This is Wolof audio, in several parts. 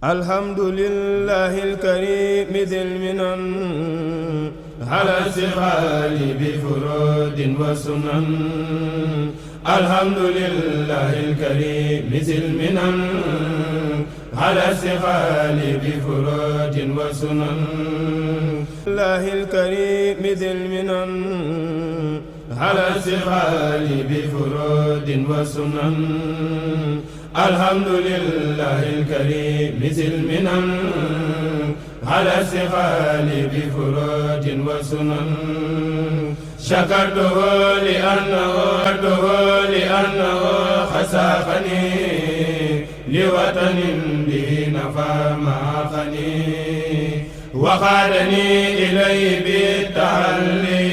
alhamdulillahi alkarimi dil minan ala sifali bi furudin wa sunan alhamdulillahi alkarimi dil minan ala sifali bi furudin wa sunan allahi alkarimi dil minan ala sifali bi furudin wa sunan alhamdulillahi alkarim zil minan ala sifali bi furudin wa sunan shakartuhu li annahu khasafani li watanin bihi nafa ma khani wa khadani ilayhi bi tahalli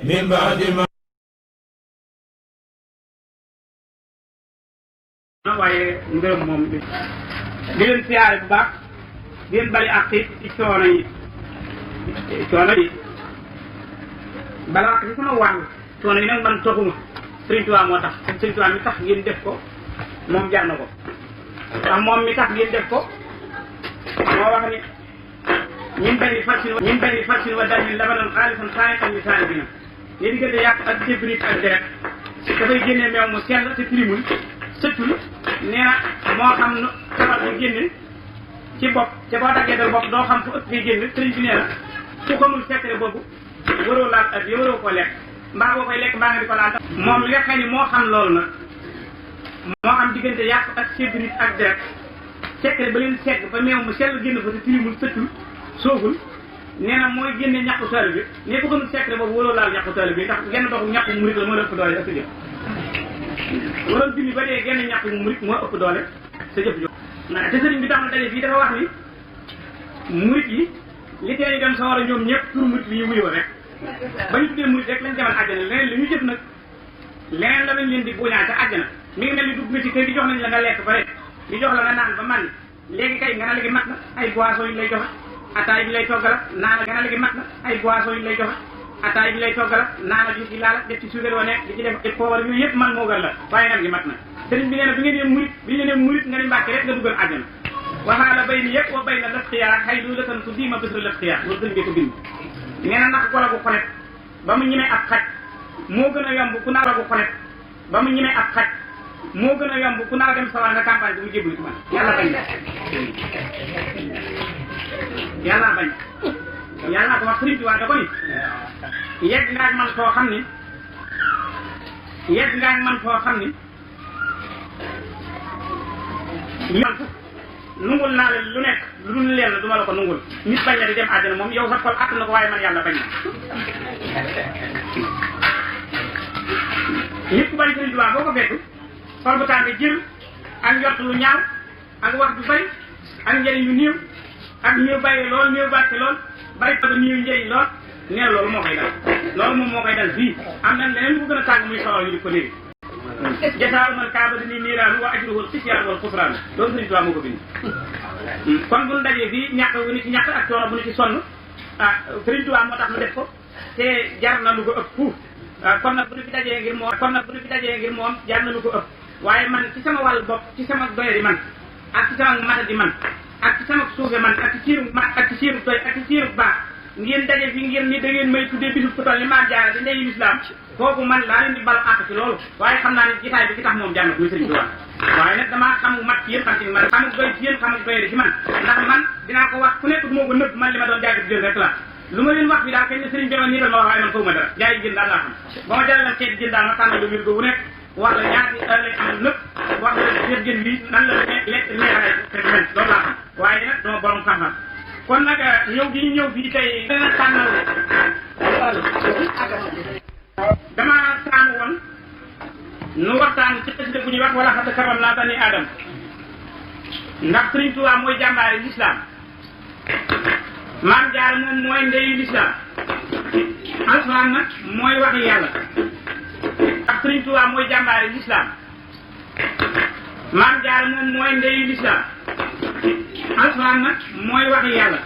min ba'di ma waaye ngërëm moom di leen siyaare bu baax di leen bali ak ci coono yi bala ak ci sama wàll coono yi nag man toxuma Sëriñ Tuubaa moo tax Sëriñ Tuubaa mi tax ngeen def ko moom jar na ko ndax moom mi tax ngeen def ko moo wax ni ñun bañ farsin wa damin labanan xaalisan saaniqan li saalibiina ne diggante yàq ak jébrit ak deret dafay génnee meew mu sell te tilimul sëccul nee na moo xam nu sabar bu génne ci bopp te boo daggee dal bopp doo xam fu ëpp ngay génn sëriñ bi nee na ku xamul secret boobu waroo laal ak yow waroo koo lekk mbaa boo koy lekk mbaa nga di ko laal moom li nga xam ni moo xam loolu nag moo xam diggante yàq ak sébrit ak deret secret ba leen segg ba meew mu sell génn fa te tilimul sëccul sooful nee na mooy génne ñàkku taal bi ne ku xamul secret boobu waroo laal ñàkku taal bi ndax genn doxu ñàkku murit la moo la ëpp doole ëpp jëf waroon junni ba dee genn ñàkk mu murit moo ëpp doole sa jëf jo te sëriñ bi tax na daje fii dafa wax ni murit yi li tee ñu dem sa war a ñoom ñëpp tur murit yi wuyoo rek ba ñu tuddee murit rek lañ demal àjjana leneen li ñu jëf nag leneen la lañ leen di buñaa ca àjjana mi ngi mel ni dugg nga ci kër gi jox nañ la nga lekk ba rek di jox la nga naan ba man léegi kay nga na léegi mat na ay boissons yu lay joxe ataay bi lay toggala naana nga na léegi mat na ay boissons yu lay joxe ataay bi lay toggala naana bi ci laala def ci suukar wa nekk di ci def poowar yooyu yëpp man moo gën la waaye nag gi mat na sëriñ bi nee na bi ngeen ne murit nga ni mbàkke rek nga duggal àjjana waxaala bay ni yëpp wa bay na laf xiyaar xay du lëkkan ku diima bésra laf xiyaar loolu sëriñ bi ko bind nee na ndax golo gu xonet ba mu ñemee ab xaj moo gën a yomb ku nar a gu xonet ba mu ñemee ab xaj moo gën a yomb ku nar a dem sawar nga campagne bi mu jébbalu ci man yàlla bañ yàlla ko wax sëriñ bi waa da ko ni yegg nga ak man foo xam ni nungul naa la lu nekk lu dul leen la du ma la ko nungul nit bañ la di dem àjjana moom yow sa xol àtt na ko waaye man yàlla bañ na nit ku bari sëriñ Tuubaa boo ko fekk xol bu tàng jël ak njort lu ñaaw ak wax du bari ak njëriñ yu néew ak néew bàyyi lool néew bàcce lool bari ba néew njëriñ lool nee loolu moo koy dal loolu moom moo koy dal fii am na leneen lu ko gën a tàng muy solo ñu di ko léegi jasaaru man kaaba dañuy niiraalu wa ajruhu sisyaanu wal xusraan loolu Sëriñ Tuubaa moo ko bind kon bu ñu dajee fii ñàkk bu ñu ci ñàkk ak coono bu ñu ci sonn Sëriñ Tuubaa moo tax mu def ko te jar na lu ko ëpp fuuf kon nag bu ñu fi dajee ngir moom jar na lu ko ëpp waaye man ci sama wàllu bopp ci sama doyadi man ak ci sama matadi man ak ci sama suufe man ak ci siiru mat ak ci siiru doy ak ci siiru baax ngeen daje fi ngeen ni da ngeen may tuddee bisu ku toll ni Maam Jaara di ndeyu lislaam kooku man laa leen di bal àq ci loolu waaye xam naa ne gitaay bi ci tax moom jànn muy Sëriñ Tuubaa waaye nag damaa xam mat ci yéen xam ci man xamul doy ci yéen xamul doy ci man ndax man dinaa ko wax ku nekk moo ko nëbb man li ma doon jaay jën rek la lu ma leen wax bi daal kañ ne sëriñ bi ma nii dal ma wax waaye man foofu ma dara jaay jën daal laa xam ba ma jëlee xeeti jën daal ma tànn lu wir gu nekk wax la ñaati heure lay amal nëpp wax la jëf jën bi nan la lekk neexale loolu laa xam waaye nag dama borom xam-xam kon nag ñëw gi ñu ñëw fii tey dana tànnal dama tànn woon nu waxtaan ci xasida bu ñuy wax wala xadd karam naa bani aadam ndax Sëriñ Tuubaa mooy jàmbaari lislaam Maam Jaara moom mooy ndeyu lislaam alxuraan nag mooy waxi yàlla ndax Sëriñ Tuubaa mooy jàmbaari lislaam Maam Jaara moom mooy ndeyu lislaam alxuraan nag mooy waxi yàlla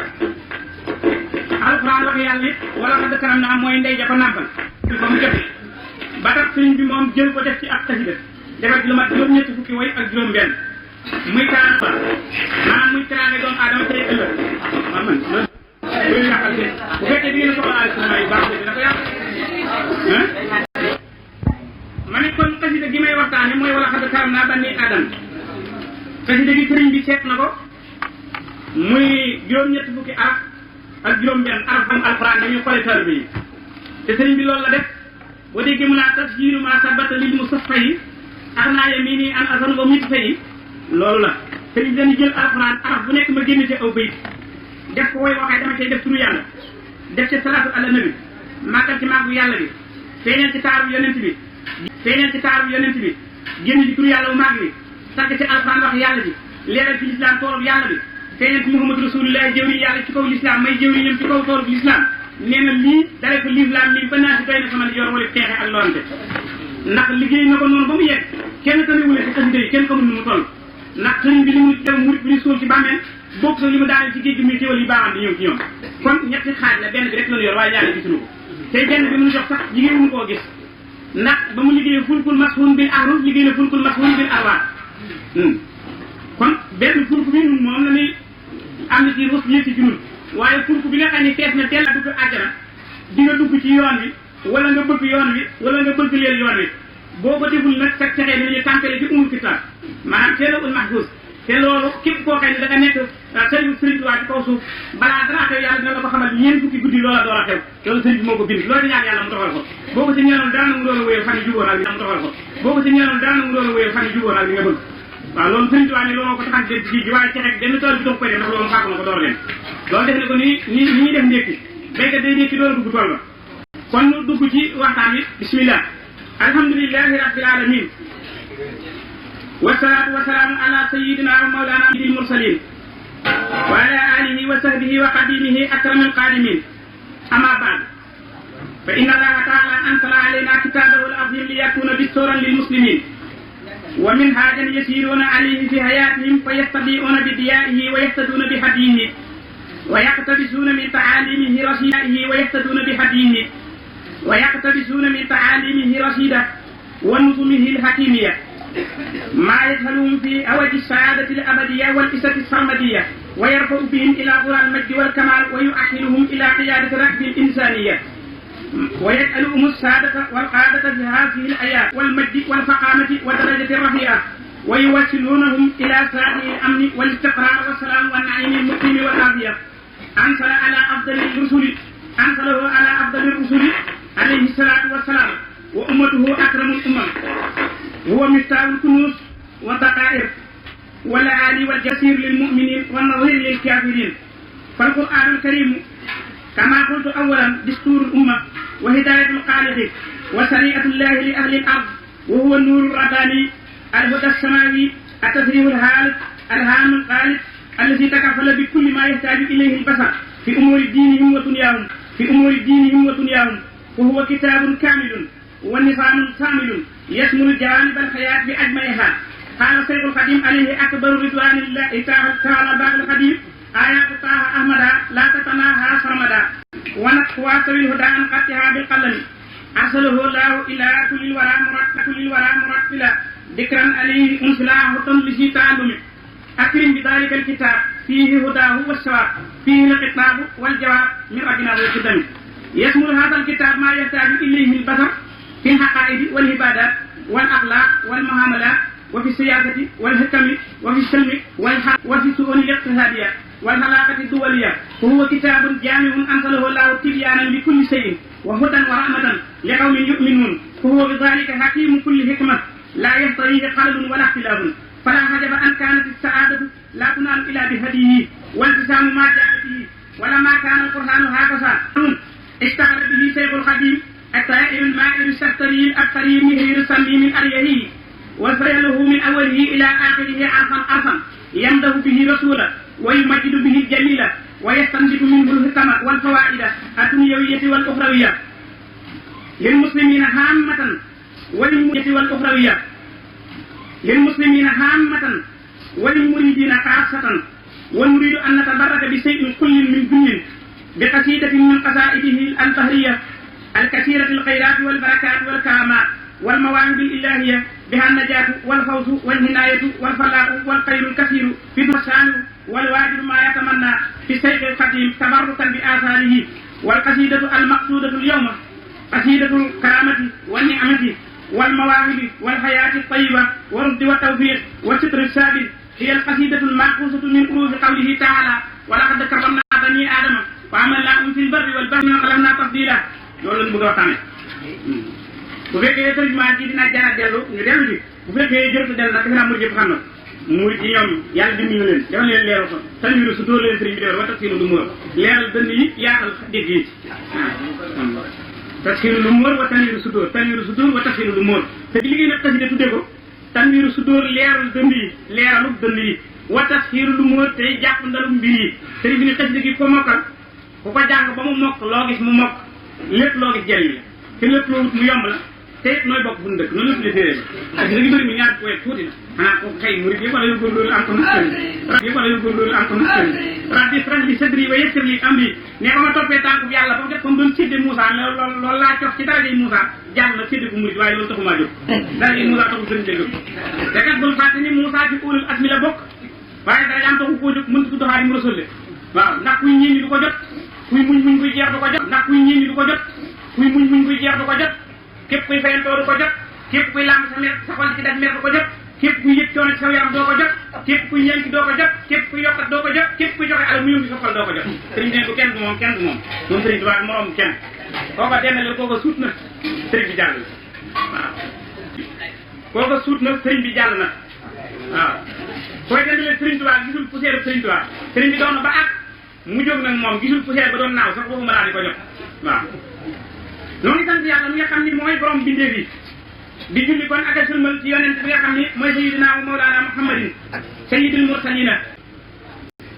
alxuraan waxi yàlla it wala xadd karam naa mooy ndey ja ko nàmpal ba mu jot ba tax sëriñ bi moom jël ko def ci ab xasida defar ci lu mat juróom-ñetti fukki way ak juróom-benn muy teraanga ba maanaam muy teraanga doomu aadama tey ëllëg waaw man loolu yàqal de bu fekkee di ngeen soxla ay baax dina ko yàq ma ne kon xasida gi may waxtaane mooy wala xad karam naa bani aadama xasida gi sëriñ bi seet na ko muy juróom-ñetti fukki araf ak juróom-benn araf am alxuraan dañuy xoolee taalibe yi te sëriñ bi loolu la def boo déggee mu naa tasjiilu ma sabata lil musaffa yi ak naa yemi nii an asan ba mit fa yi loolu la sëriñ bi dañuy jël alxuraan araf bu nekk ma génn ci aw bayit def ko woy waxee dama cay def turu yàlla def ci salaatu ala nabi màggal ci màggu yàlla bi feeñal ci taaru yonent bi feeñal ci taaru yonent bi génn ci turu yàlla bu màgg bi tagg ci alxuraan wax yàlla bi leeral ci lislaam toolub yàlla bi feeñal ci muhammadu rasulullah jëwri yàlla ci kaw lislaam may jëwri ñoom ci kaw toolub lislaam nee na lii dale ko lislaam mi ba naa si doy na sama yor wala teexe ak loonte ndax liggéey na ko noonu ba mu yegg kenn tamewule ci xasida yi kenn xamul nu mu toll ndax sëriñ bi li mu def murit bi ñu suul ci bàmmeel bokk sa li mu daaneel ci géej gi muy téewal yi baaxam di ñëw ci ñoom kon ñetti xaaj la benn bi rek lañu yor waaye ñaari gisuñu ko tey benn bi mu jox sax jigéen mu koo gis ndax ba mu liggéeyee fulkul mashhun bil ahruf liggéey na fulkul mashhun bil arwaax kon benn fulk bi ñun moom la ñuy am na ci rus ñëpp ci ñun waaye fulk bi nga xam ne fees na teel a dugg àjjana di nga dugg ci yoon bi wala nga bëgg yoon wi wala nga bëgg leen yoon wi boo ko deful nag sa texee dinañu tàmpale ci umul kitaab maanaam teelawul mahfuz te loolu képp koo xam ne da nga nekk sëriñ Sëriñ Tuubaa ci kaw suuf balaa dara xew yàlla dina la ko xamal ñeent fukki guddi loola door a xew loolu sëriñ bi moo ko bind loolu di ñaan yàlla mu doxal ko boo ko si ñaanoon dara na mu doon a wéyal fan yi jubóon ak li mu doxal ko boo ko si ñaanoon dara na mu doon a wéyal fan yi jubóon ak li nga bëgg waaw loolu Sëriñ Tuubaa ne looloo ko taxan def ci gi waaye cexe benn tool bi doog koy def ndax loolu fàkk na ko door leen loolu def ne ko ni ñuy def ndékki béykat day ndékki door a dugg tool ba kon ñu dugg ci waxtaan bi bismillah alhamdulillahi rabbil alamin wasalaatu wasalaamu ala sayidina wa mawlana al mursalin wa ala alihi wa sahbihi wa qadimihi akramil qadimin amma ba'd fa inna allaha ta'ala anzala alayna kitabahu al azim liyakuna bisturan lil muslimin wa minhajan yasiruna alayhi fi hayatihim fayastabi'una bi diyaihi wa yahtaduna bi hadiyihi wa yaqtabisuna min ta'alimihi rasidihi wa yahtaduna bi hadiyihi wa yaqtabisuna min ta'alimihi rasida wa nuzumihi al hakimiyya ما يجهلهم في أوج السعادة الأبدية والإسة السرمدية ويرفع بهم إلى غرى المجد والكمال ويؤهلهم إلى قيادة ركب الإنسانية ويجعلهم السادة والقادة في هذه الحياة والمجد والفقامة والدرجة الرفيعة ويوصلونهم إلى ساعة الأمن والاستقرار والسلام والنعيم المقيم والعافية أنزل على أفضل الرسل أنزله على أفضل الرسل عليه الصلاة والسلام وأمته أكرم الأمم هو مفتاح الكنوز والدقائق والعالي والجسير للمؤمنين والنظير للكافرين فالقرآن الكريم كما قلت أولا دستور الأمة وهداية الخالق وشريعة الله لأهل الأرض وهو النور الرباني الهدى السماوي التفريغ الهالك الهام الخالق الذي تكفل بكل ما يحتاج إليه البشر في أمور دينهم ودنياهم وهو كتاب كامل ونظام كامل يشمل جوانب الحياة بأجمعها قال الشيخ القديم عليه أكبر رضوان الله تعالى باب القديم آيات طه أحمد لا تتناهى سرمدا ونقوى الهدى عن قطعها بالقلم أرسله الله إلى كل الورى مرتلا ذكرا عليه أنزل هدى لذي تعلم أكرم بذلك الكتاب فيه هداه والثواب فيه الخطاب والجواب من ربنا والقدم يشمل هذا الكتاب ما يحتاج إليه البشر في الحقائق والعبادات والأخلاق والمعاملات وفي السياسة والحكم وفي السلم والحق وفي الشؤون الاقتصادية والعلاقة الدولية وهو كتاب جامع أنزله الله تبيانا لكل شيء وهدى ورحمة لقوم يؤمنون وهو بذلك حكيم كل حكمة لا يحتويه خلل ولا اختلاف فلا عجب أن كانت السعادة لا تنال إلا بهديه والتزام ما جاء به ولما كان القرآن هكذا اشتغل به شيخ القديم الطائر المائر السختري الأبقري مهير السميم الأريهي وسيله من أوله إلى آخره عرفا يمده به رسولا ويمجد به الجميل ويستنبط منه الحكم والفوائد الدنيوية والأخروية للمسلمين هامة وللمريدين خاصة ونريد أن نتبرك بشيء كل من دين بقصيدة من قصائده البهرية الكثيرة الخيرات والبركات والكرامات والمواهب الإلهية بها النجاة والفوز والهناية والفلاح والخير الكثير في الشان والواجب ما يتمنى في الشيخ القديم تبركا بآثاره. والقصيدة المقصودة اليوم قصيدة الكرامة والنعمة والمواهب والحياة الطيبة والرد والتوفيق والستر السابق. هي القصيدة المأخوذة من حروف قوله تعالى ولقد كرمنا بني آدم وعملناهم في البر والبحر وخلقنا تفضيلا. loolu lañ bëgg a waxtaane. bu fekkee sëriñ ji dina jara dellu ñu dellu ci bu fekkee jërëtu dellu nag defe naa murid yëpp xam na murid yi ñoom yàlla dimbali na leen defal leen leeral ko tanwiru su dóor leen sëriñ bi defal wa tafsiru lu móor leeral dënn yi yaatal dégg yi tafsiru lu móor wa tanwiru su dóor wa tafsiru lu móor te ci liggéey nag xasida tudde ko tanwiru su dóor leeral dënd yi leeralub dënd yi wa tafsiru lu móor tey jàpp ndalum mbir yi sëriñ bi ne xasida gi ko mokkal ku ko jàng ba mu mokk loo gis mu mokk lépp loo gis jëriñ la te lépp loo wut mu yomb la te it nooy bokk fu mu dëkk noonu lépp la téere la ak dëgg bëri mi ñaar poète tuuti na xanaa kooku xëy murid yëpp wala yu góorgóorlu am ko nus sëriñ yëpp wala yu góorgóorlu am ko nus sëriñ rabbi franc bi sadri wa yëkkër li am bi ne ba ma toppee tànk bi yàlla ba mu def comme doon sédde Moussa loolu laa cof ci darajey Moussa jàll na sédde ko murid waaye loolu taxumaa jóg darajey Moussa taxu sëriñ dégg te kat bul fàtte ni Moussa ci ulul azmi la bokk waaye dara am taxu koo jóg mënta tudd Xaadimu Rasuul waaw ndax kuy ñiini du ko jot kuy muñ kuy jeex du ko jot ndax kuy ñiini du ko jot kuy muñ kuy jeex du ko jot képp kuy fayantoo du ko jot képp kuy làmb sa mer sa xol ci def mer du ko jot képp kuy yëg coono ci sa yaram doo ko jot képp kuy ñenki doo ko jot képp kuy yokkat doo ko jot képp kuy joxe alal mu yëngu sa xol doo ko jot sëriñ ne ko kenn du moom moom sëriñ Tuubaa moroom kenn kooko dennale kooko suut na sëriñ bi jàll waaw kooko suut na sëriñ bi jàll na waaw koy dendale sëriñ Tuubaa gisul poussière sëriñ Tuubaa sëriñ bi doon na ba ak mu jóg nag moom gisul poussière ba doon naaw sax waxuma laa di ko jot waaw noonu sant yàlla mi nga xam ni mooy borom bindee bi di julli kon ak a sëlmal ci yonent bi nga xam ni mooy sayyidina wa mawlana muhammadin sayyidul mursalina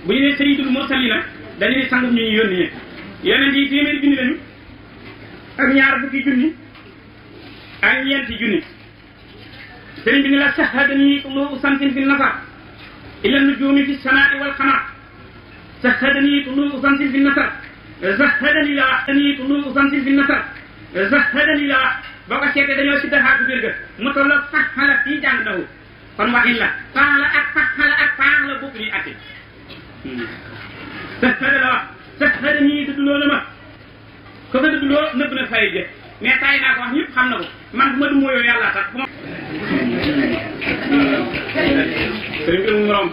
bu ñu nee sayyidul mursalina dañu ne sangum ñu yónni ñe yonent yi téeméeri junni lañu ak ñaar fukki junni ak ñeenti junni sëriñ bi ne la sahadani tulu samsin fi nasar ila nujumi fi samai wal qamar sahadani tulu samsin fi nasar zahadani la wax tani tulu samsin fi nasar zahadani la wax boo ko seetee dañoo si daxaatu biir ga mu tolloog faxala fii jàng dawu kon waxin la faxala ak faxala ak faax la bokk ñuy atte zahada la wax zahadani dëdduloo na ma ko ko dëdduloo nëbb na fay jë mais tay naa ko wax ñëpp xam na ko man bu ma du mooyoo yàlla tax bu ma sëriñ bi mu morom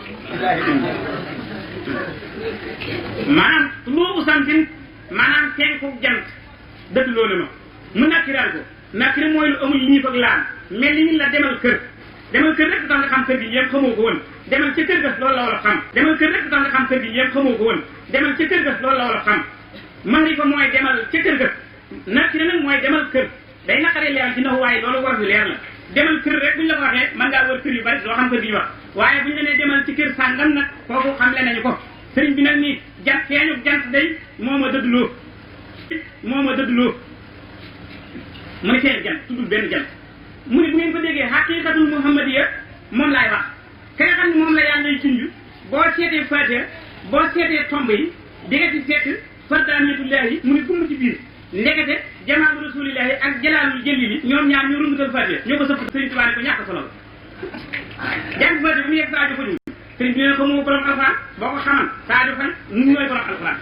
maanaam tulu samsin maanaam tenku jant dëdduloo na ma mu nakkiraal ko nakkiri mooy lu amul ñiif ak laan mel ni ñu la demal kër rek tax nga xam kër gi yëpp xamoo ko woon demal ca kër ga loolu la wala xam demal kër rek tax nga xam kër gi yëpp xamoo ko woon demal ca kër ga loolu la wala xam maarifa mooy demal ca kër ga nakkiri nag mooy demal kër day naqaree leeral ci ndax waaye loolu war fi leer la demal kër rek buñ la ko waxee mën ngaa wër kër yu bari doo xam kër gi ñu wax waaye buñ la nee demal ci kër sàngam nag kooku xam le nañu ko sëriñ bi nag nii jant feeñu jant day moo ma dëddloo mu ne feeñu jant tuddul benn jant mu ne bu ngeen ko déggee haqiqatul muhammadiya moom laay wax ka nga xam ne moom la yàlla ngay junj boo seetee Faatiha boo seetee tomb yi di nga ci fekk fardaaniyatullaahi mu ne gumm ci biir ndekete jamaalu rasulillahi ak jalaalul jëlili ñoom ñaar ñoo rungutal Faatiha ñoo ko sëpp sëriñ Tuubaa ne ko ñàkk solo la jàng Faatiha bu mu yegg saajo faju sëriñ bi ne ko moo borom alxuraan boo ko xaman saajo fan nun ñooy borom alxuraan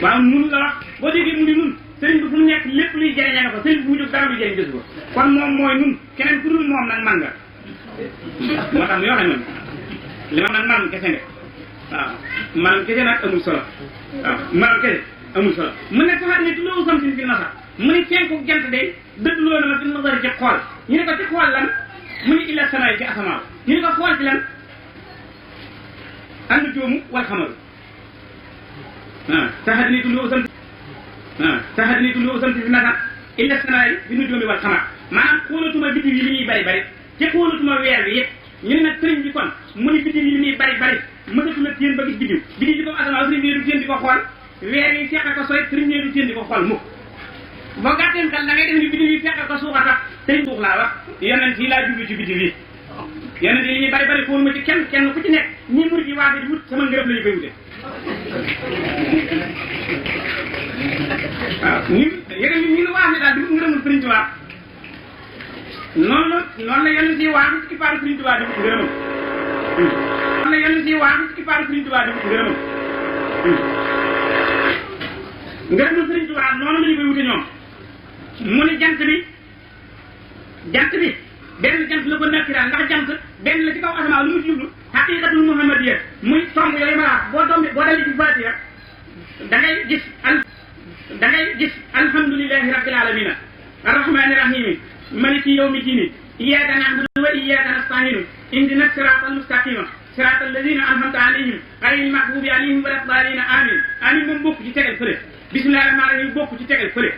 waaw nun la wax boo déggee mu ni nun sëriñ bi fu mu nekk lépp luy jëriñee nga ko sëriñ bi bu jóg dara lu jëriñ gis ko kon moom mooy nun keneen ku dul moom nag man nga moo tax mu yoo xam ne li ma nag manam kese nga waaw manam kese nag amul solo waaw manam kese amul solo mu ne saxaat ne tulloo samsin fi nasa mu ne fenku jant day dëdd loo na ma fi nasari ci xool ñu ne ko ci xool lan mu ne illa samaay ci asamaaw ñu ne ko xool ci lan ànd joomu wal xamaru saxaat ne tulloo samsin saxaat ni tulloo samsin fi nasa illa samaay bi nu joomi wal xamar maanaam xoolatuma biddiw yi li ñuy bari bari te xoolatuma weer bi yëpp ñu ne nag sëriñ bi kon mu ne biddiw yi li ñuy bari bari mënatula téen ba gis biddiw biddiw ci comme asamaaw sëriñ bi du téen di ko xool weer yi feqa ko soy sëriñ bi du téen di ko xool mukk boo gàtteen xel da ngay def ni biddiw yi feqa ko suuxa tax sëriñ suux laa wax yonent yi laa jublu ci biddiw yi yonent yi li ñuy bari bari xooluma ci kenn ku ci nekk ñi murid yi waate di wut sama ngërëb la ñu koy wute waaw ñu yëgal ñu ngi waaf ne daal di ngërëmul sëriñ Tuubaa noonu la yenn si waa ci kippaaru Sëriñ Tuubaa di ngërëmam noonu la yenn si waa ci kippaaru Sëriñ Tuubaa di ngërëmam ngërëmam Sëriñ Tuubaa noonu la ñu koy wute ñoom mu ne jant bi benn jant la ko nakkiraan ndax jant benn la ci kaw asamaan lu mu jublu haqiqatul muhammadiyya muy tomb yooyu ma wax boo dalee ci Faatiha da ngay gis alhamdulillahi rabbil alamina arrahmani rahimi maliki yawmi dini iyyaka na'budu wa iyyaka nasta'in ihdina siratal mustaqima siratal ladina an'amta alayhim ghayril maghdubi alayhim wa laddallin amin moom bokk ci tegal fële bismillahir rahmanir rahim bokk ci tegal fële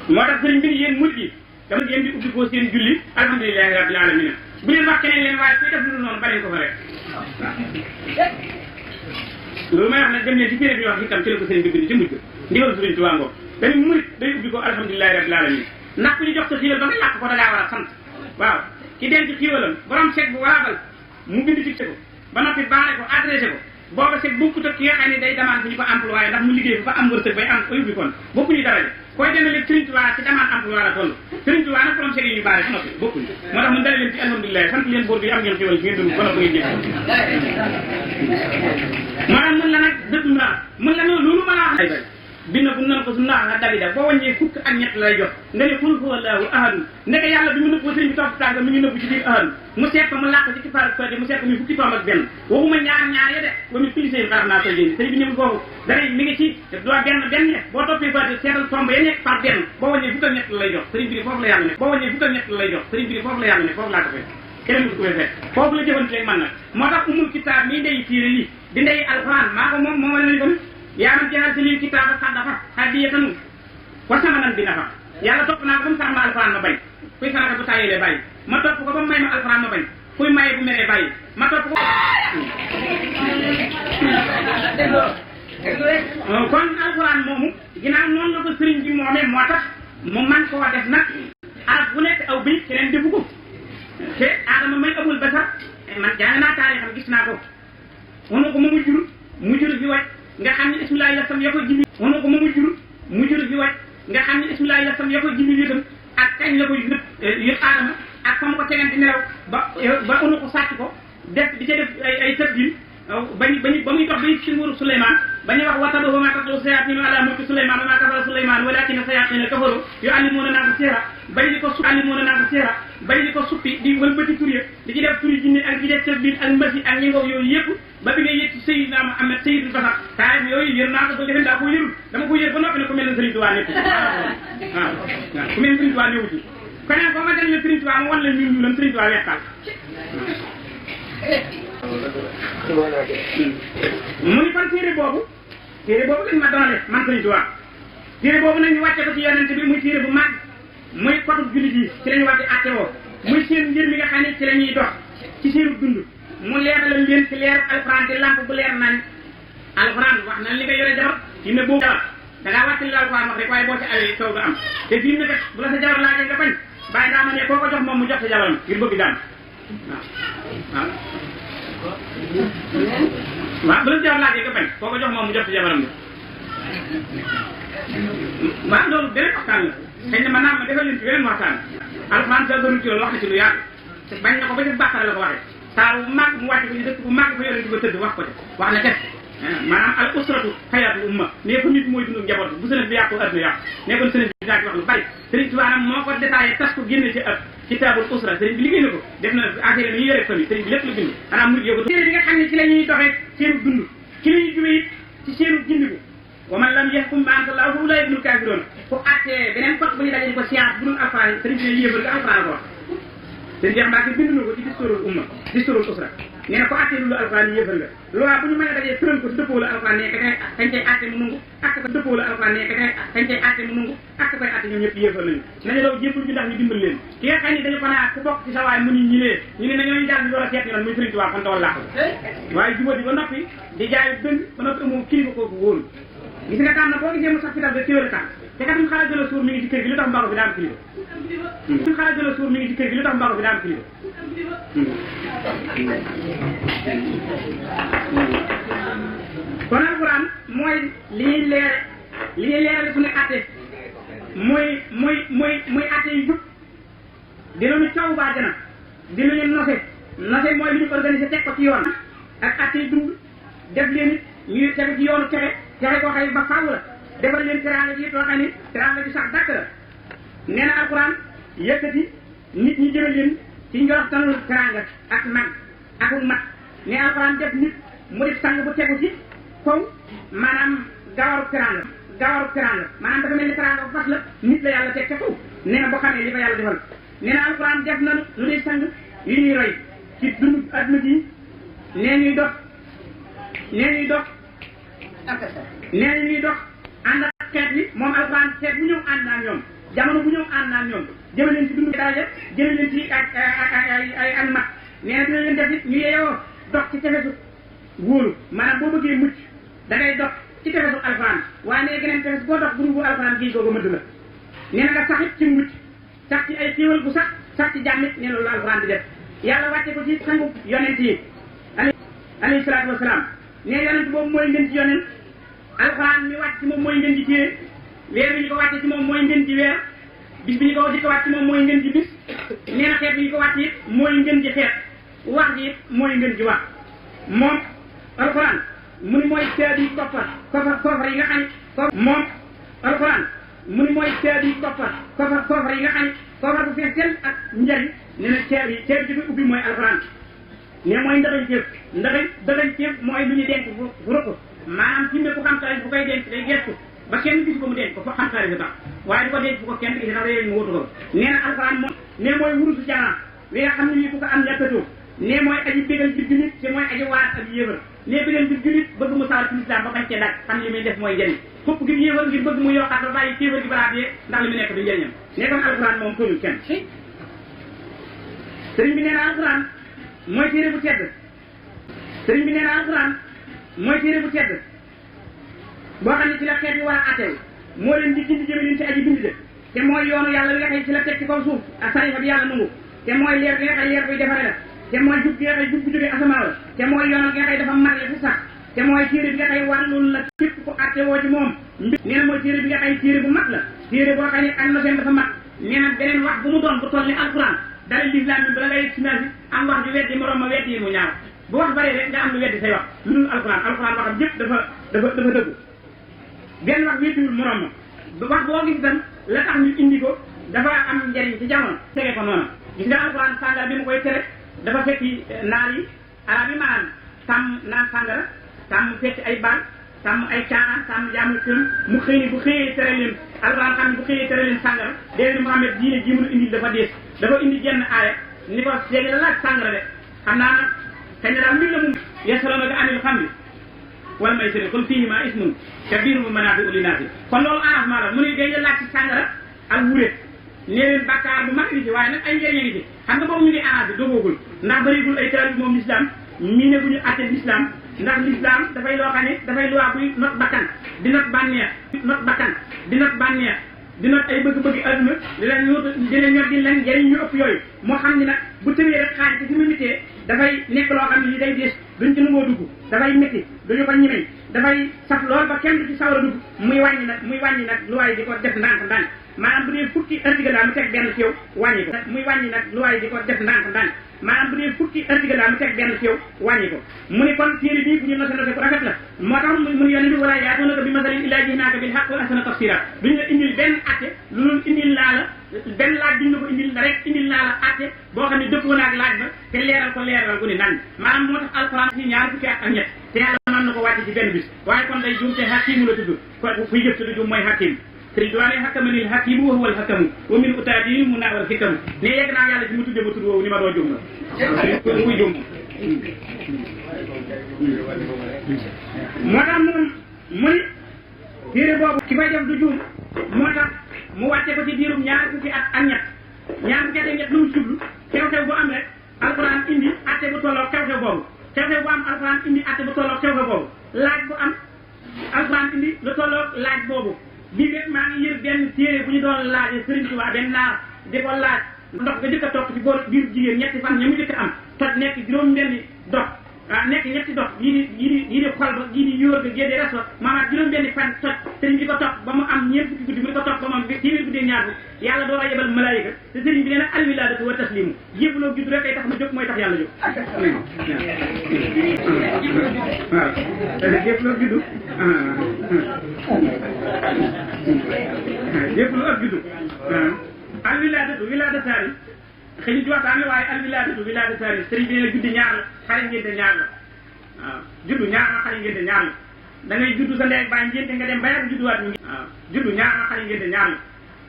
moo tax sëriñ bi yéen murid yi dama ngeen di ubbi ko seen julli alhamdulillahi rabbil alamin bu leen wax keneen leen waaye kuy def lu noonu bari ko fa rek loolu may wax nag dem leen ci téere bi wax itam ci la ko sëriñ bi bind ci mujj ndigal Sëriñ Tuubaa ngoo dañu murid day ubbi ko alhamdulillahi rabbil alamin ndax ku ñu jox sa xiiwal ba nga yàq ko da ngaa war a sant waaw ki denc xiiwalam borom chèque bu waraabal mu bind fixé ko ba noppi baare ko adressé ko booba chèque bokkut ak ki nga xam ne day demande fu ñu ko employé ndax mu liggéey fa am wërsëg bay am ko ubbi kon bokkuñu daraja koy demee léegi Sëriñ Tuubaa ci demande emploi la toll Sëriñ Tuubaa nag borom chèque yi ñu baare ba noppi bokkuñu moo tax mu dale leen ci alhamdulilah sant leen boor bi am ngeen xiiwal fi ngeen dund ba noppi ngeen jëf moo tax mun la nag dëttum la mun la noonu loolu mën a wax ay binna bu nan ko su naax nga dabida boo wàññee fukk ak ñett lay jox nga ne qul huwallahu ahad ndeke yàlla bi mu nëbb sëriñ bi topp tànk mi ngi nëbb ci biir ahad mu seet ko mu làq ci kifaar mu seet ko muy fukki tomb ak benn waxuma ñaar ya de ba mu pili seen xaar naa koy génn sëriñ bi ñëwul foofu dara mi ngi ci doo benn boo toppee fa seetal tomb ya nekk par benn boo wàññee fukk ak ñett lay jox sëriñ bi di foofu la yàlla ne boo wàññee fukk ak ñett lay jox sëriñ bi di foofu la yàlla ne foofu laa ko fekk keneen mu ko fekk foofu la jëfanteeg man nag moo tax umul kitaab mii ndey tiire yi di ndey alquran maa ko moom lañu ko yaa man jaxal si lii kitaaba saddafa hadiyatan wa samanan bi nafa yàlla topp naa ko ba mu sax ma alquran ma bañ kuy saraka bu tàyyilee bàyyi ma topp ko ba mu may ma alquran ma bañ kuy maye bu meree bàyyi ma topp ko kon alquran moomu ginnaaw noonu la ko sëriñ bi moomee moo tax mu man koo def nag arab bu nekk aw bi keneen defu ko te Adama may abul basar man jàng naa taarixam gis naa ko wonu ko mu jur fi wàcc nga xam ne ismilaay la sam ya ko jibi wonu ko mu jur fi wàcc nga xam ne ismilaay la sam ya ko jibi itam ak kañ la ko yëpp Adama ak fa mu ko tegan di nelaw ba onu ko sàcc ko def di ca def ay tëbdil ba muy dox ba ci nguuru Souleymane ba ñuy wax watadoo ma tatlu sayaatin ala mulki Souleymane wa ma kafara Souleymane walakinna sayaatina kafaru yuallimuna naasa sihra bañ di ko suppi di wëlbati tur di ci def turi jinne ak di def tëbdil ak mbasi ak ñi yooyu yëpp ba bi nga yëg ci Seydina Muhammad Seydul Basar taarif yooyu yër naa ko ba defen daa ko yërul dama ko yër ba noppi ne ku mel ne Sëriñ Tuubaa nekk waaw ku mel ne Sëriñ Tuubaa newu ci keneen koo ma dem ne Sëriñ Tuubaa mu wan la ñun lan Sëriñ Tuubaa weextal mu ni kon téere boobu lañ ma doonale man Sëriñ Tuubaa téere boobu nag ñu wàcce ko ci yonent bi muy téere bu mag muy kotub jullit yi ci lañu war di àtte woo muy seen mbir mi nga xam ne ci la ñuy dox ci seenu dund mu leeralal leen ci leer alxuraan di lamp bu leer nañ alxuraan wax na li nga yore jabar fi ne boobu jabar da ngaa wàcc li la alxuraan wax rek waaye boo ci awee taw nga am te fii ne kat bu la sa jabar laajee nga bañ bàyyi daa ma ne koo ko jox moom mu jox sa jabaram ngir bëgg daam waaw bu la sa jabar laajee nga bañ koo ko jox moom mu jox sa jabaram waaw loolu beneen waxtaan la xëy na maanaam ma defal leen ci beneen waxtaan alxuraan sa gënu ci loolu wax na ci lu yaatu bañ na ko ba ci bàqara la ko waxee saa bu màgg mu wàcce ko ci dëkk bu màgg fa yonent ba tëdd wax ko ci wax na kes maanaam al usratu xayaatul umma ne ko nit mooy dund njaboot bu sënët bi yàqu adduna yàqu ne kon sënët bi dinaa ci wax lu bari Sëriñ Tuubaa nag moo ko détaillé tas ko génne ci ab kitaabul usra sëriñ bi liggéey na ko def na affaire yi yore famille sëriñ bi lépp la bind maanaam murid yow téere bi nga xam ne ci la ñuy doxee seenu dund ci la ñuy jubee ci seenu gindigu wa man lam yahkum bi anzalallaahu fa ulaa'ika humul kaafiruun fu àttee beneen code bu ñu dajee ko science bu dul alxuraan sëriñ bi ne yéefal nga alxuraan ko wax sëriñ Cheikh Mbacke bind na ko ci disturul umma disturul usra nee na ko àttee lu alxuraan yéefal nga loi bu ñu mën a dajee tëral ko ci dëppoo la alxuraan ne kañ cay àtte mu nungu ak ko dëppoo la alxuraan ne kañ cay àtte mu nungu ak koy àtte ñoom ñëpp yéefal nañu daw jébbal ñu ndax ñu dimbal leen ki nga xam ne dañu ko naa ku bokk ci sa waay mu ñu ne nañoo jàll ñu war a seet ñu doon muy Sëriñ Tuubaa kon tawal làq waaye jubóo ba noppi di jaay dëng ba noppi amoo kilifa kooku wóolu gis nga tam na boo gisee mu sax fital ba téwér tam te kat mu xaaral jëla suur mi ngi ci kër gi lu tax mbako bi daa am kilifa mu xaaral jëla suur mi ngi ci kër gi lu tax mbako bi daa am kilifa kon alxuraan mooy li ñuy leerale suñu atte muy atte yu jub dinañu caw ba àjjana dinañu nose mooy li ñu organisé teg ko ci yoon ak attey dund def leen it ñuy tegu ci yoonu texe koo xëy ba faaw la defal leen teraanga ji too xam ne teraanga ji sax dàkk la nee na alxuraan yëkkati nit ñi jëme leen ci njortanul teraanga ak mag akul mat ne alxuraan def nit mu def sang bu tegu ci kaw maanaam gawaru teraanga maanaam dafa mel ni teraanga bu fas la nit la yàlla teg ca kaw nee na boo xamee li ko yàlla defal nee na alxuraan def na lu dee sang yu ñuy roy ci dund adduna ji nee ñuy dox ànd ak xeet bi moom alxuraan xeet bu ñëw ànd naa ñoom jamono bu ñëw ànd naa ñoom jëme leen ci dund daraja jëme leen ci ak mat nee na dina leen def it ñu yeeyoo dox ci tefesu wóolu maanaam boo bëggee mucc da ngay dox ci tefesu alxuraan waaye nee geneen tefes boo dox bu alxuraan gii googu mëdd la nee na nga saxit ci mucc sax ci ay xéewal bu sax ci jàmmit nee na loolu alxuraan di def yàlla wàcce ko ci sangu yonent yi alayhi salaatu wasalaam nee yonent boobu mooy ngeen ci yonent alxuraan mi wàcc ci moom mooy ngeen ci téere weer bi ñu ko wàcce ci moom mooy ngeen ci weer bis bi ñu ko di ko wàcc ci moom mooy ngeen ci bis nee na xeet bi ñu ko wàcc it mooy ngeen ci xeet wax ji it mooy ngeen ci wax moom alxuraan mu ni mooy caabi koofar yi nga xam ne moom alxuraan mu ni mooy caabi koofar yi nga xam ne koofar bu fees tel ak njariñ nee na caabi ji koy ubbi mooy alxuraan ne mooy ndaxañ ceeb mooy lu ñu denc fu rëkk maanaam fi mu ne ku xam xaalis bu koy denc day gestu ba kenn gis ko mu denc ko foo xam xaalis bi tax waaye du ko denc fu ko kenn gis ndax réew mu wóotu ko nee na alxuraan moom ne mooy wurusu janaa wi nga xam ne nii ku ko am ñàkkatoo ne mooy aji bégal bir julit te mooy aji waat ak yéefar ne bégal bir julit bëgg mu sawar ci lislaam ba bañ cee daaj xam li muy def mooy njëriñ fukk ngir yéefar ngir bëgg mu yokkaat ba bàyyi kéefar gi balaa dee ndax li mu nekk du njëriñam ne kon alxuraan moom tooñul kenn sëriñ bi nee na alxuraan mooy téere bu tedd sëriñ bi nee na alxuraan mooy téere bu tedd boo xam ne ci la xeet yi war a attew moo leen di gindi jëme leen ci aji bind de te mooy yoonu yàlla wi nga xëy ci la teg ci kaw suuf ak sarifa bi yàlla nangu te mooy leer bi nga xëy leer buy defare la te mooy jub bi nga xëy jub bu jógee asamaan la te mooy yoonal bi nga xëy dafa marle fu sax te mooy téere bi nga xëy war loolu la képp ko atte woo ci moom nee na mooy téere bi nga xëy téere bu mat la téere boo xam ne ak noseen dafa mat nee na beneen wax bu mu doon bu toll ni alquran dara lislaam bi bala ngay simaasi am wax ju weddi morom ma weddi yi mu ñaaw bu wax bëree rek nga am lu weddi say wax lu dul alquran waxam yëpp dafa dëggu benn wax wéttiwul morom ma wax boo gis itam la tax ñu indi ko dafa am njëriñ ci jamono tege ko noonu gis nga alquran sàngara bi mu koy tere dafa fekki naar yi arab yi maanaam tàmm naan sàngara tàmm fekki ay baal tàmm ay caaxaan tàmm jaamu kër mu xëy ni bu xëyee tere leen alquran xam ne bu xëyee tere leen sàngara déedéet Muhammad diine ji mënu indi dafa dees dafa indi jenn aaya ni ko léegi la laaj sàngara de xam naa nag xëy na daal mbir la mu yasalunaka anil xamri wal maysiri qul fiihimaa ismun kabiirun wa manaafi'u linnaasi kon loolu arrangement la mu ne dañ la laaj ci sàngara ak wuréet nee leen bàkkaar bu mag ni ci waaye nag ay njëriñ ngi ci xam nga boobu ñu ngi arrangé dogoogul ndax bëreegul ay taal bi moom l'islam mii ne bu ñu atte l'islam ndax l'islam dafay loo xam ne dafay loi buy not bakkan di not bànneex di not ay bëgg-bëgg adduna di leen ñor di leen njëriñ ñu ëpp yooyu moo xam ne nag bu tëwee rek xaaj ci fi mu mitee dafay nekk loo xam ne li day des duñ ci nangoo dugg dafay métti duñu ko ñimeñ dafay saf lool ba kenn du ci sawar a dugg muy wàññi nag lu waay di ko def ndànk maanaam bu dee fukki article daal mu teg benn ci yow wàññi ko muy wàññi nag lu waay di ko def ndànk maanaam bu dee fukki article daal mu teg benn ci yow wàññi ko mu ne kon téere bi bu ñu nose bu rafet la moo tax mu ne yone bi wala yaatuunaka bi masalin illaa ji'naaka bil haqqi wa ahsana tafsiira duñu la indil benn atte lu dul indil laa la benn laaj duñ la ko indil rek indil laa la atte boo xam ne dëppoo naag laaj ba te leeral gu ne nan maanaam moo tax alxuraan ci ñaar fukki at ak ñett te yàlla mën na ko wàcce ci benn bis waaye kon day juum te hakimu la tudd kon fuy jëf tudd juum mooy hakim sëriñ Tuubaa ne xakamanil hakimu wa huwal hakamu wa min utaati mu naawal hikamu ne yegg naa yàlla ci mu tudde ma tudd woowu ni ma doo juum la muy juum moo tax moom mu ni téere boobu ki koy def du juum moo tax mu wàcce ko ci diirum ñaar fukki at ak ñett lu mu jublu xew-xew bu am rek alxuraan indi atte bu tolloo xew-xew boobu xew-xew bu am alxuraan indi atte bu tolloo xew-xew boobu laaj bu am alxuraan indi lu tolloo laaj boobu bii rek maa ngi yër benn téere bu ñu doon laajee Sëriñ Tuubaa benn naar di ko laaj ndox nga jëkk a topp ci biir jigéen ñetti fan ña mu jëkk am toj nekk juróom benni dox nekk ñetti dox yii di xol ba yii di yóor ga gée di reso maanaam juróom-benni fan toj sëriñ bi ko topp ba mu am ñeent fukki guddi mu di ko topp ba mu am téeméer guddi ñaar fukk yàlla door a yebal malaayika te sëriñ bi nee na alwilaadatu wa taslimu yëppuloo judd rek ay tax mu jóg mooy tax yàlla jóg waaw yëppuloo juddu yëppuloo ak juddu alwilaadatu wilaadataari xëy na ci waxtaan waaye alwilaadatu wilaadataari sëriñ bi nee na juddi ñaar la xale ngénte ñaar la waaw juddu ñaar la xale ngénte ñaar la da ngay juddu sa ndey ak baay ngénte nga dem ba yàgg judduwaat ñu waaw juddu ñaar la xale ngénte ñaar la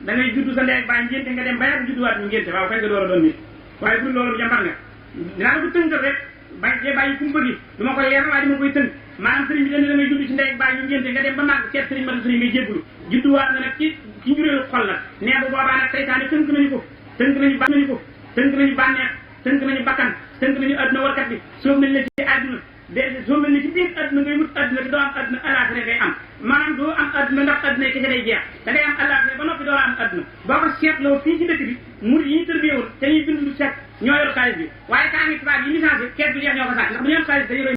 da ngay juddu sa ndey ak baay ngénte nga dem ba yàgg judduwaat ñu ngénte waaw kay nga door a doon nit waaye pour loolu jàmbar nga dinaa la ko tënk rek bàyyi ku mu bëgg du ma koy leer waaye dama koy tënk maanaam sëriñ bi dañ da ngay juddu ci ndey ak baay ñu ngénte nga dem ba màgg seet sëriñ mata sëriñ ngay jébbalu judduwaat na nag ci njuréelu xol nag nee bu boobaa nag seytaane tënk nañu ko tënk nañu bànneex tënk nañu bakkan tënk nañu adduna warkat bi soob nañ la ci adduna de soob nañ la ci biir adduna ngay wut adduna te doo am adduna alaxira ngay am maanaam doo am adduna ndax adduna yi kese day jeex da ngay am alaxira ba noppi doo am adduna boo ko seetloo fii ci dëkk bi murid yi ñu tërbiyeewul te ñuy bind lu set ñoo yor xaalis bi waaye kaa ngi tubaab yi licence kees bi jeex ñoo ko sàcc ndax bu ñu yor xaalis dañuy roy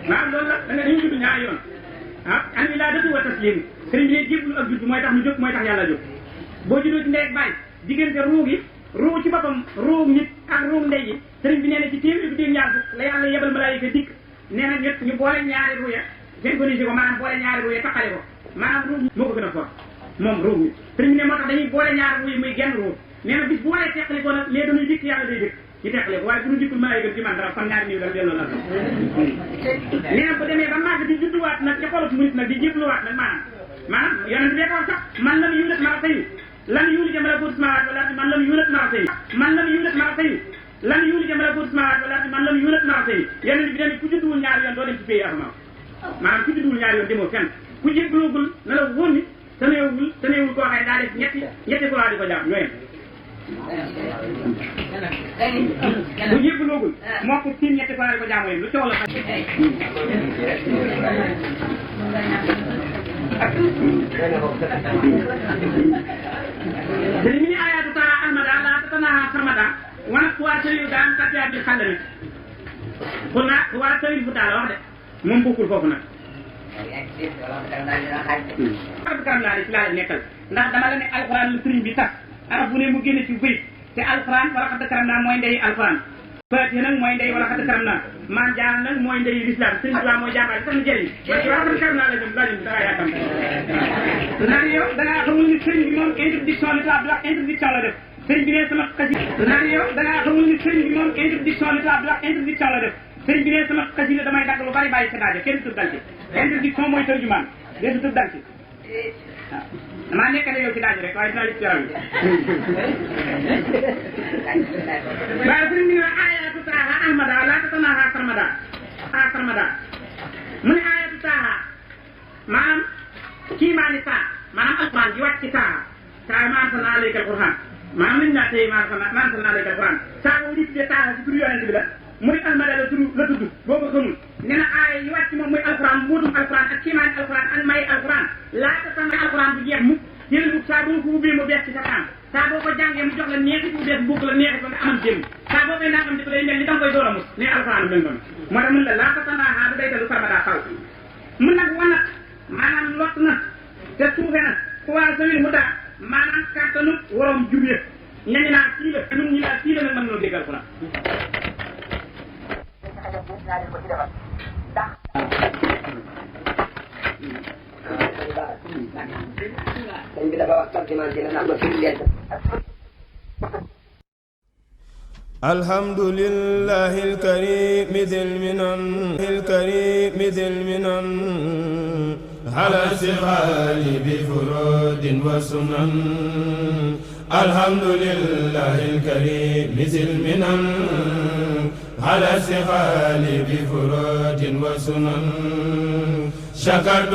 waaw loolu la da nga dañuy judd ñaari yoon alwilaadatu wa taslimu sëriñ bi ne jébbalu ak judd mooy tax ñu jóg mooy tax yàlla jóg boo juddoo ci ndey ak baay diggante ruu gi ruu ci boppam ruu nit ak ruu ndey ji sëriñ bi nee na ci téeméer bi ñaar fukk la yàlla yebal malaayika dikk nee na ñett ñu boole ñaari ruu ya synchronisé ko maanaam boole ñaari ruu ya taxale ko maanaam ruu moo ko gën a fort moom ruu nit sëriñ bi ne moo tax dañuy boole ñaari ruu yi muy genn ruu nee na bis bu waree teqali ko nag léegi dañuy dikk yàlla day dikk ñu teqale ko waaye bu ñu dikkul malaayika ci man dara kon ñaari niw dal delloo la nee na bu demee ba màgg di judduwaat nag ci xolub murit nag di jébluwaat nag maanaam yonent bi ko wax sax man lam yuulat maratayn lam yuulid malakuutu samaawaati wal ardi man lam yuulat maratayn man lam yuulat maratayn lam yuulid malakuutu samaawaati wal ardi man lam yuulat maratayn yonent bi dañu ku judduwul ñaari yoon doo dem ci pays asamaan maanaam ku judduwul ñaari yoon demoo fenn ku jébloogul na la wóor ni taneewul koo xëy daa def ñetti fois di ko jaam ñooyem bu jébloogul moo ko tiim ñetti fois di ko jaamoo yem lu coow la sëriñ ni ayaatu taala ahmada la tatanaha sarmada wana kuwaa sëriñ daan kattiyaat bi xàllami kon naa waa sëriñ fu daala wax de moom bokkul foofu nag karam laa ne ci laa la nekkal ndax dama la ne alxuraan lu sëriñ bi tax arab bu ne mu génne ci bëy te alxuraan wala xadd karam naa mooy ndey alxuraan Faatiha nag mooy ndey wala xadd karam naa maam jaar nag mooy ndey l'islam sëriñ Tuubaa mooy jàmbaar sax ñu jëriñ man ci wala xadd karam naa la jëm dangaa yaakaar naan yow dangaa xamul ni sëriñ bi moom introduction li tubaab di wax introduction la def sëriñ bi ne sama xasi naan yow dangaa xamul ni sëriñ bi moom introduction li tubaab di wax introduction la def sëriñ bi ne sama xasi la damay dagg lu bari bàyyi sa daajo kenn du tëb dal ci introduction mooy tërjumaan kenn du tëb dal ci waaw damaa nekk ne yow ci daajo rek waaye dinaa li ci yaram yi waaye sëriñ bi ne ayatu taaha ahmada la tatanaha sarmada mu ne ayatu taaha maanaam kii maa ni saa maanaam alquran ji wàcc ci taaha maa anzalna alayka alquran maanaam liñ naa tey maa anzalna alayka alquran saa boobu di tuddee taaha ci turu yonent bi la mu ne ahmada la tudd boo ko xamul nee na aaya yi wàcc moom mooy alquran mbuutum alquran ak kii maa ni alquran ak may alquran laa tatanaha alquran bu jeex mukk jël bu saa boo ko ubbee mu bees ci sa kanam saa boo ko jàngee mu jox la neexit bu bees bokk la neexit ba nga amal jëm saa boo koy nangam di ko day mel ni da nga koy door a mus ne alxuraan mel noonu moo tax mun la laa tatanaha du daytalu sarmada faw mun nag wanat maanaam lot na te suufe na waa sawil mu daa maanaam kàttanu waroom jub yëpp ñañu naa fii la ñun ñi laa fii la nag mën noo dégg alxuraan dañ bi dafa wax tarjumaan ci na ma firi leen الحمد لله الكريم ذي المنن على استقال بفرود وسنن الحمد لله الكريم ذي المنن على استقال بفرود وسنن شكرت